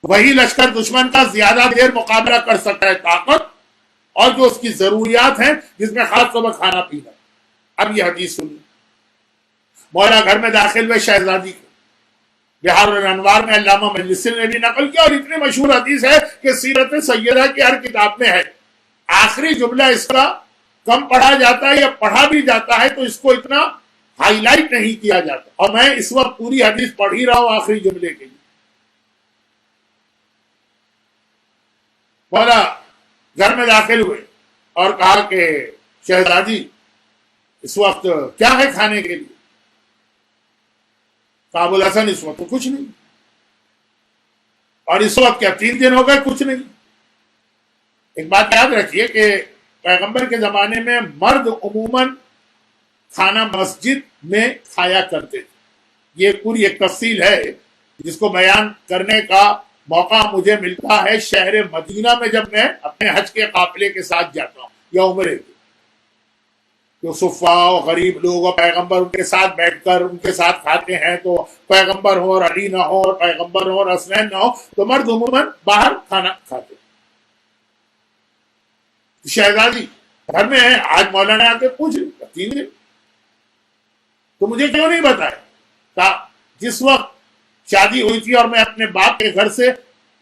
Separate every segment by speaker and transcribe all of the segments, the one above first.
Speaker 1: وہی لشکر دشمن کا زیادہ دیر مقابلہ کر سکتا ہے طاقت اور جو اس کی ضروریات ہیں، جس میں خاص طور پر کھانا پینا۔ اب یہ حدیث سنیے، مولا گھر میں داخل ہوئے شہزادی کو، بہار الانوار میں علامہ مجلسی نے بھی نقل کیا، اور اتنی مشہور حدیث ہے کہ سیرت سیدہ کی ہر کتاب میں ہے۔ آخری جملہ اس کا کم پڑھا جاتا ہے یا پڑھا بھی جاتا ہے تو اس کو اتنا ہائی لائٹ نہیں کیا جاتا، اور میں اس وقت پوری حدیث پڑھ ہی رہا ہوں آخری جملے کے لیے۔ مولا گھر میں داخل ہوئے اور کہا کہ شہزادی اس وقت کیا ہے کھانے کے لیے؟ کہا ابو الحسن اس وقت تو کچھ نہیں، اور اس وقت کیا 3 دن ہو گئے کچھ نہیں۔ ایک بات یاد رکھیے کہ پیغمبر کے زمانے میں مرد عموماً کھانا مسجد میں کھایا کرتے تھے۔ یہ پوری ایک تفصیل ہے جس کو بیان کرنے کا موقع مجھے ملتا ہے شہر مدینہ میں، جب میں اپنے حج کے قافلے کے ساتھ جاتا ہوں یا عمرے کے، جو صفاء و غریب لوگ اور پیغمبر ان کے ساتھ بیٹھ کر ان کے ساتھ کھاتے ہیں، تو پیغمبر ہو اور علی نہ ہو اور پیغمبر ہو اور حسنین نہ ہو تو مرد عموماً باہر کھانا کھاتے۔ شہزادی گھر میں ہے، آج مولانا آ کے پوچھ رہے 3 دن تو مجھے کیوں نہیں بتایا؟ کہا جس وقت شادی ہوئی تھی اور میں اپنے باپ کے گھر سے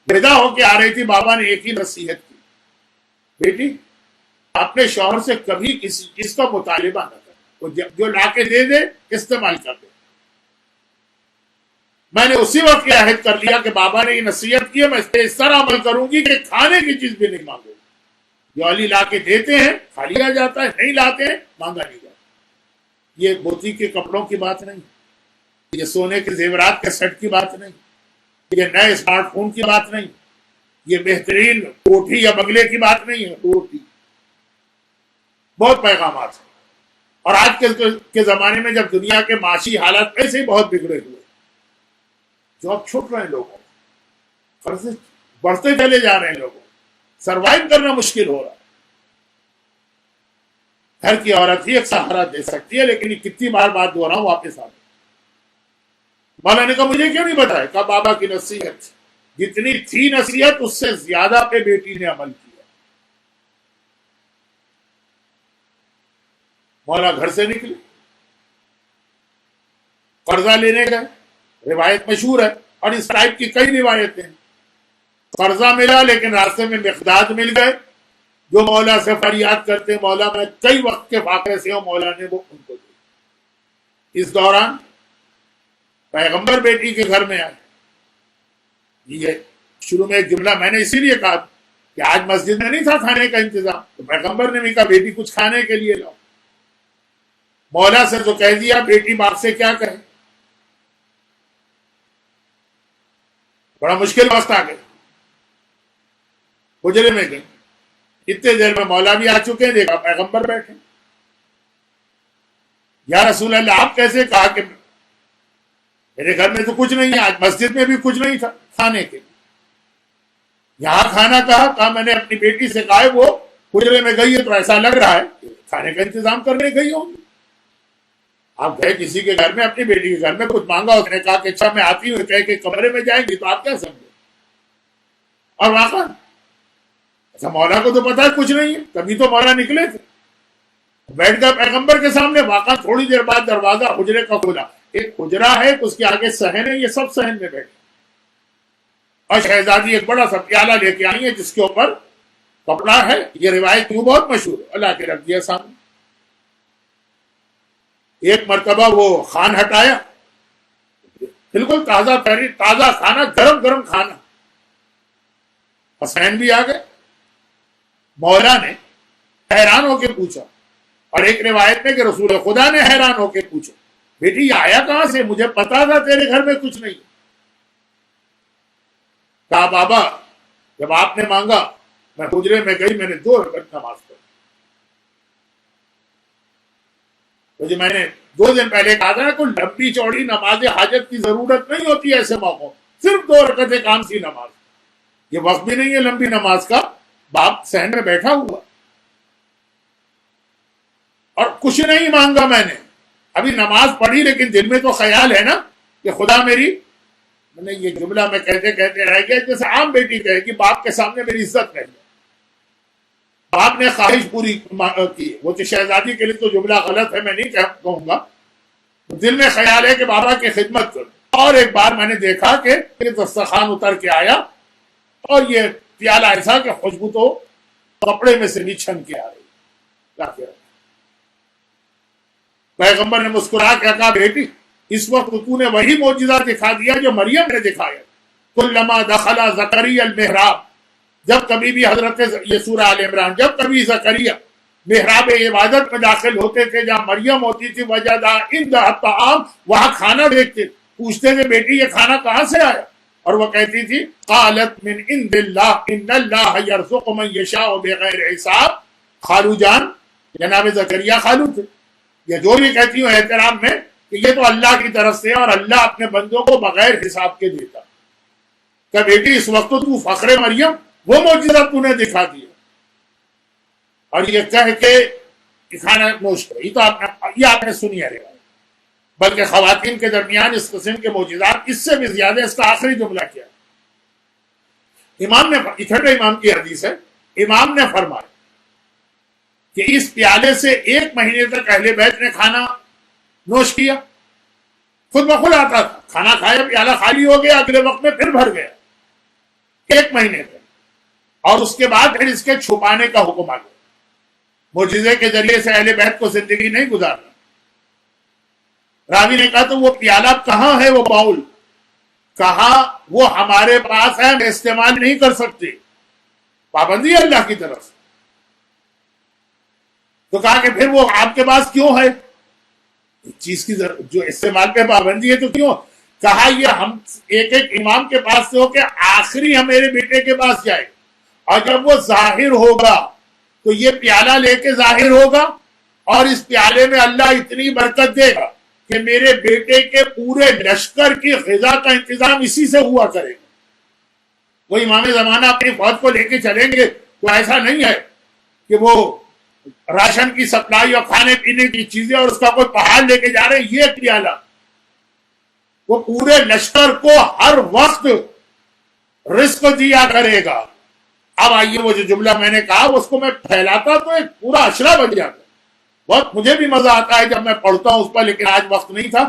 Speaker 1: ودا ہو کے آ رہی تھی، بابا نے ایک ہی نصیحت کی، بیٹی اپنے شوہر سے کبھی کسی چیز کا مطالبہ نہ کر، وہ جو لا کے دے دے استعمال کر دے۔ میں نے اسی وقت یہ عہد کر لیا کہ بابا نے یہ نصیحت کی ہے، میں اس طرح عمل کروں گی کہ کھانے کی چیز بھی نہیں مانگوں، جو علی لا کے دیتے ہیں کھا لیا جاتا ہے، نہیں لاتے ہیں مانگا نہیں جاتا۔ یہ موتی کے کپڑوں کی بات نہیں، یہ سونے کے زیورات کے سیٹ کی بات نہیں، یہ نئے اسمارٹ فون کی بات نہیں، یہ بہترین کوٹھی یا بنگلے کی بات نہیں ہے، روٹی۔ بہت پیغامات ہیں، اور آج کے زمانے میں جب دنیا کے معاشی حالات ایسے ہی بہت بگڑے ہوئے، جاب چھوٹ رہے ہیں لوگوں، قرضے بڑھتے چلے جا رہے ہیں، لوگوں سروائیو کرنا مشکل ہو رہا ہے۔ گھر کی عورت ہی ایک سہارا دے سکتی ہے، لیکن یہ کتنی بار بات دو رہا ہوں واپس آ رہا۔ مولا نے کہا مجھے کیوں نہیں بتایا؟ کہا بابا کی نصیحت جتنی تھی نصیحت اس سے زیادہ پہ بیٹی نے عمل کیا۔ مولا گھر سے نکلے، قرضہ لینے گئے، روایت مشہور ہے اور اس ٹائپ کی کئی روایتیں ہیں۔ قرضہ ملا لیکن راستے میں مقداد مل گئے جو مولا سے فریاد کرتے، مولا میں کئی وقت کے فاقے سے ہوں، مولا نے وہ ان کو دی۔ اس دوران پیغمبر بیٹی کے گھر میں آئے۔ یہ شروع میں ایک جملہ میں نے اسی لیے کہا کہ آج مسجد میں نہیں تھا کھانے کا انتظام، تو پیغمبر نے بھی کہا بیٹی کچھ کھانے کے لیے لاؤ۔ مولا سے تو کہہ دیا، بیٹی باپ سے کیا کہے؟ بڑا مشکل وقت آ گیا، حجرے میں گئے، اتنے دیر میں مولا بھی آ چکے ہیں، دیکھا پیغمبر بیٹھے۔ یا رسول اللہ آپ کیسے؟ کہا کہ میرے گھر میں تو کچھ نہیں ہے، آج مسجد میں بھی کچھ نہیں تھا کھانے کے لیے، یہاں کھانا کہا میں نے اپنی بیٹی سے کہا ہے وہ حجرے میں گئی ہے تو ایسا لگ رہا ہے کہ کھانے کا انتظام کرنے گئی ہوں گی۔ آپ گئے کسی کے گھر میں، اپنی بیٹی کے گھر میں، کچھ مانگا، اس نے کہا کہ اچھا میں آتی ہوں، کہہ کے کمرے میں جائیں گی تو آپ کیا سمجھے؟ اور واقعا اچھا مولا کو تو پتا ہے کچھ نہیں ہے، کبھی تو مولا نکلے تھے، بیٹھ گئے پیغمبر کے سامنے۔ واقعا تھوڑی دیر بعد دروازہ حجرے کا کھلا، ایک حجرا ہے تو اس کے آگے صحن ہے، یہ سب صحن میں بیٹھے، اور شہزادی ایک بڑا سا پیالہ لے کے آئی ہے جس کے اوپر کپڑا ہے۔ یہ روایت کیوں بہت مشہور ہے، اللہ کے رکھ دیا سامنے۔ ایک مرتبہ وہ خان ہٹایا، بالکل تازہ کھانا، گرم گرم کھانا۔ حسین بھی آ گئے، مولا نے حیران ہو کے پوچھا، اور ایک روایت میں کہ رسول خدا نے حیران ہو کے پوچھا بیٹی یہ آیا کہاں سے؟ مجھے پتا تھا تیرے گھر میں کچھ نہیں۔ کہا بابا جب آپ نے مانگا میں حجرے میں گئی، میں نے 2 رکعت نماز پڑھی۔ تو جو میں نے 2 دن پہلے کہا تھا نا، کوئی لمبی چوڑی نماز حاجت کی ضرورت نہیں ہوتی ایسے موقعوں، صرف 2 رکعت کام سی نماز۔ یہ وقت بھی نہیں ہے لمبی نماز کا، باپ صحن میں بیٹھا ہوا اور کچھ نہیں مانگا میں نے، ابھی نماز پڑھی لیکن دل میں تو خیال ہے نا کہ خدا میری میں نے یہ جملہ میں کہتے کہتے رہ گیا، جیسے عام بیٹی کہے کہ باپ کے سامنے میری عزت رہ گئی، باپ نے خواہش پوری کی، وہ تو شہزادی کے لیے تو جملہ غلط ہے، میں نہیں کہوں گا، دل میں خیال ہے کہ بابا کی خدمت کروں۔ اور ایک بار میں نے دیکھا کہ دسترخوان اتر کے آیا اور یہ پیالہ ایسا کہ خوشبو تو کپڑے میں سے بھی چھن کے آ رہی۔ پیغمبر نے مسکرا کے کہا، بیٹی اس وقت تو نے وہی معجزہ دکھا دیا جو مریم نے دکھایا۔ کلما دخل زکریا المحراب، جب کبھی بھی حضرت، یہ سورہ آل عمران، جب کبھی زکریا محراب عبادت میں داخل ہوتے تھے جہاں مریم ہوتی تھی، وجدا عندها الطعام، وہاں کھانا دیکھتے، پوچھتے تھے بیٹی یہ کھانا کہاں سے آیا؟ اور وہ کہتی تھی قالت من عند اللہ ان اللہ یرزق من یشاء بغیر حساب۔ خالو جان، جناب زکریا خالو تھے، یہ جو بھی کہتی ہوں احترام میں کہ یہ تو اللہ کی طرف سے اور اللہ اپنے بندوں کو بغیر حساب کے دیتا۔ کہ بیٹی اس وقت تو فخر مریم، وہ معجزہ تو نے دکھا دیا، اور یہ کہہ کے کھانا نوش کرے۔ یہ آپ نے سنی ہے روایت، بلکہ خواتین کے درمیان اس قسم کے معجزات اس سے بھی زیادہ، اس کا آخری جملہ کیا امام نے، اتھرڈ امام کی حدیث ہے، امام نے فرمایا کہ اس پیالے سے 1 مہینے تک اہل بیت نے کھانا نوش کیا، خود بخود آتا تھا، کھانا کھایا، پیالہ خالی ہو گیا، اگلے وقت میں پھر بھر گیا، 1 مہینے تک۔ اور اس کے بعد پھر اس کے چھپانے کا حکم آ گیا، معجزے کے ذریعے سے اہل بیت کو زندگی نہیں گزارنا۔ راوی نے کہا تو وہ پیالہ کہاں ہے، وہ باؤل کہا وہ ہمارے پاس ہے، ہم استعمال نہیں کر سکتے، پابندی ہے اللہ کی طرف سے۔ تو کہا کہ پھر وہ آپ کے پاس کیوں ہے؟ چیز کی جو استعمال پہ پابندی ہے تو کیوں؟ کہا یہ ہم ایک ایک امام کے پاس سے ہو کے آخری ہم میرے بیٹے کے پاس جائے، اور جب وہ ظاہر ہوگا تو یہ پیالہ لے کے ظاہر ہوگا، اور اس پیالے میں اللہ اتنی برکت دے گا کہ میرے بیٹے کے پورے لشکر کی غذا کا انتظام اسی سے ہوا کرے گا۔ وہ امام زمانہ اپنی فوج کو لے کے چلیں گے تو ایسا نہیں ہے کہ وہ راشن کی سپلائی اور کھانے پینے کی چیزیں اور اس کا کوئی پہاڑ لے کے جا رہے ہیں، یہ پیالہ وہ پورے لشکر کو ہر وقت رزق دیا کرے گا۔ اب آئیے وہ جو جملہ میں نے کہا اس کو میں پھیلاتا تو ایک پورا اشرا بن جاتا، بہت مجھے بھی مزہ آتا ہے جب میں پڑھتا ہوں اس پر، لیکن آج وقت نہیں تھا،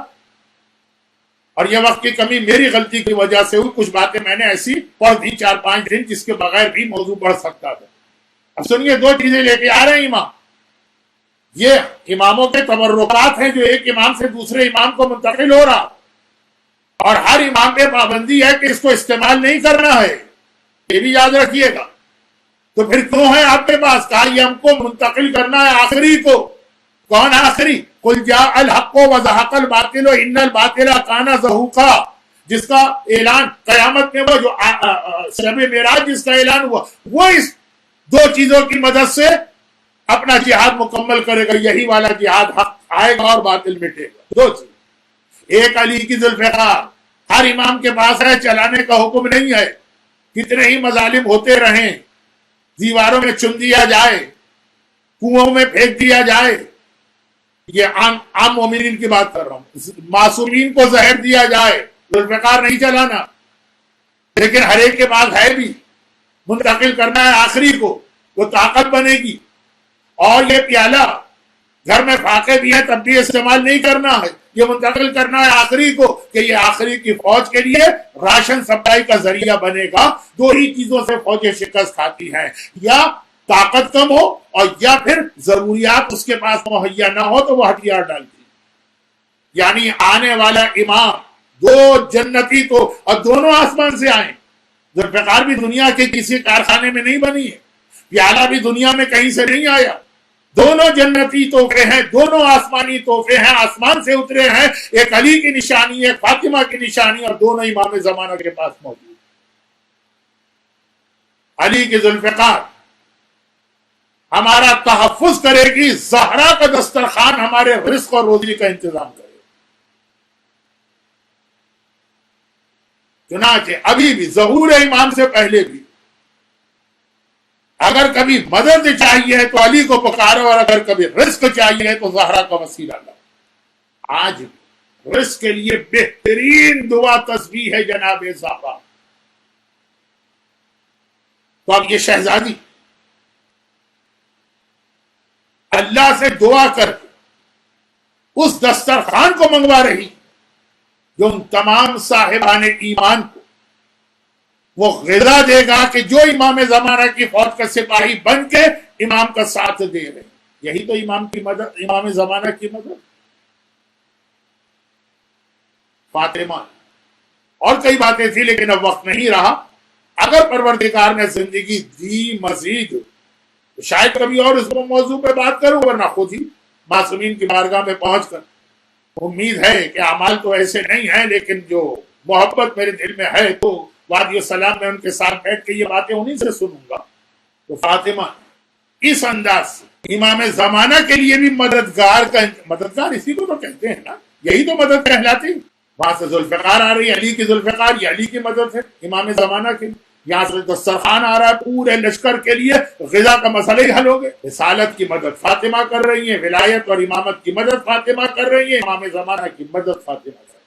Speaker 1: اور یہ وقت کی کمی میری غلطی کی وجہ سے ہوئی۔ کچھ باتیں میں نے ایسی پڑھ دی 4-5 دن جس کے بغیر بھی موضوع پڑھ سکتا تھا۔ اب سنیے، 2 چیزیں لے کے آ رہے ہیں امام، یہ اماموں کے تبرکات ہیں جو ایک امام سے دوسرے امام کو منتقل ہو رہا، اور ہر امام پہ پابندی ہے کہ اس کو استعمال نہیں کرنا ہے، یہ بھی یاد رکھیے گا۔ تو پھر کیوں ہے آپ کے پاس؟ کہا یہ ہم کو منتقل کرنا ہے آخری کو۔ کون آخری؟ قل جاء الحق وزهق الباطل ان الباطل كان زهوقا، جس کا اعلان قیامت میں، وہ جو شب معراج جس کا اعلان ہوا، وہ اس 2 چیزوں کی مدد سے اپنا جہاد مکمل کرے گا۔ یہی والا جہاد حق آئے گا اور باطل مٹے گا۔ 2 چیز، ایک علی کی ذوالفقار ہر امام کے پاس ہے، چلانے کا حکم نہیں ہے، کتنے ہی مظالم ہوتے رہیں، دیواروں میں چن دیا جائے، کنووں میں پھینک دیا جائے، یہ عام مومنین کی بات کر رہا ہوں، معصومین کو زہر دیا جائے، ذوالفقار نہیں چلانا، لیکن ہر ایک کے پاس ہے بھی، منتقل کرنا ہے آخری کو، وہ طاقت بنے گی۔ اور یہ پیالہ گھر میں فاقے بھی ہیں تب بھی استعمال نہیں کرنا ہے، یہ منتقل کرنا ہے آخری کو کہ یہ آخری کی فوج کے لیے راشن سپلائی کا ذریعہ بنے گا۔ 2 ہی چیزوں سے فوجیں شکست کھاتی ہیں، یا طاقت کم ہو اور یا پھر ضروریات اس کے پاس مہیا نہ ہو تو وہ ہتھیار ڈالتی۔ یعنی آنے والا امام 2 جنتی تو، اور دونوں آسمان سے آئیں، ذوالفقار بھی دنیا کے کسی کارخانے میں نہیں بنی ہے، پیالہ بھی دنیا میں کہیں سے نہیں آیا، دونوں جنتی تحفے ہیں، دونوں آسمانی تحفے ہیں، آسمان سے اترے ہیں، ایک علی کی نشانی، ایک فاطمہ کی نشانی، اور دونوں امام زمانہ کے پاس موجود۔ علی کی ذوالفقار ہمارا تحفظ کرے گی، زہرا کا دسترخوان ہمارے رزق اور روزی کا انتظام کرے گی۔ چنانچہ ابھی بھی ظہور امام سے پہلے بھی اگر کبھی مدد چاہیے تو علی کو پکارو، اور اگر کبھی رزق چاہیے تو زہرا کا وسیلہ لاؤ۔ آج بھی رزق کے لیے بہترین دعا تسبیح ہے جناب صاحبہ. تو اب یہ شہزادی اللہ سے دعا کر اس دسترخوان کو منگوا رہی جو ان تمام صاحبان ایمان کو وہ غذا دے گا کہ جو امام زمانہ کی فوج کا سپاہی بن کے امام کا ساتھ دے رہے. یہی تو امام کی مدد، امام زمانہ کی مدد. فاطمہ اور کئی باتیں تھی لیکن اب وقت نہیں رہا. اگر پروردگار نے زندگی دی مزید تو شاید کبھی اور اس موضوع پہ بات کروں، ورنہ خود ہی معصومین کی بارگاہ میں پہنچ کر امید ہے کہ اعمال تو ایسے نہیں ہیں، لیکن جو محبت میرے دل میں ہے تو وادی السلام میں ان کے ساتھ بیٹھ کے یہ باتیں انہیں سے سنوں گا. تو فاطمہ اس انداز سے امام زمانہ کے لیے بھی مددگار اسی کو تو کہتے ہیں نا، یہی تو مدد کہلاتی. وہاں سے ذوالفقار آ رہی ہے، علی کی ذوالفقار، یہ علی کی مدد ہے امام زمانہ کی. یہاں سے دسترخوان آ رہا ہے پورے لشکر کے لیے، غذا کا مسئلہ ہی حل ہو گئے. رسالت کی مدد فاطمہ کر رہی ہیں، ولایت اور امامت کی مدد فاطمہ کر رہی ہیں، امام زمانہ کی مدد فاطمہ کر رہی ہیں.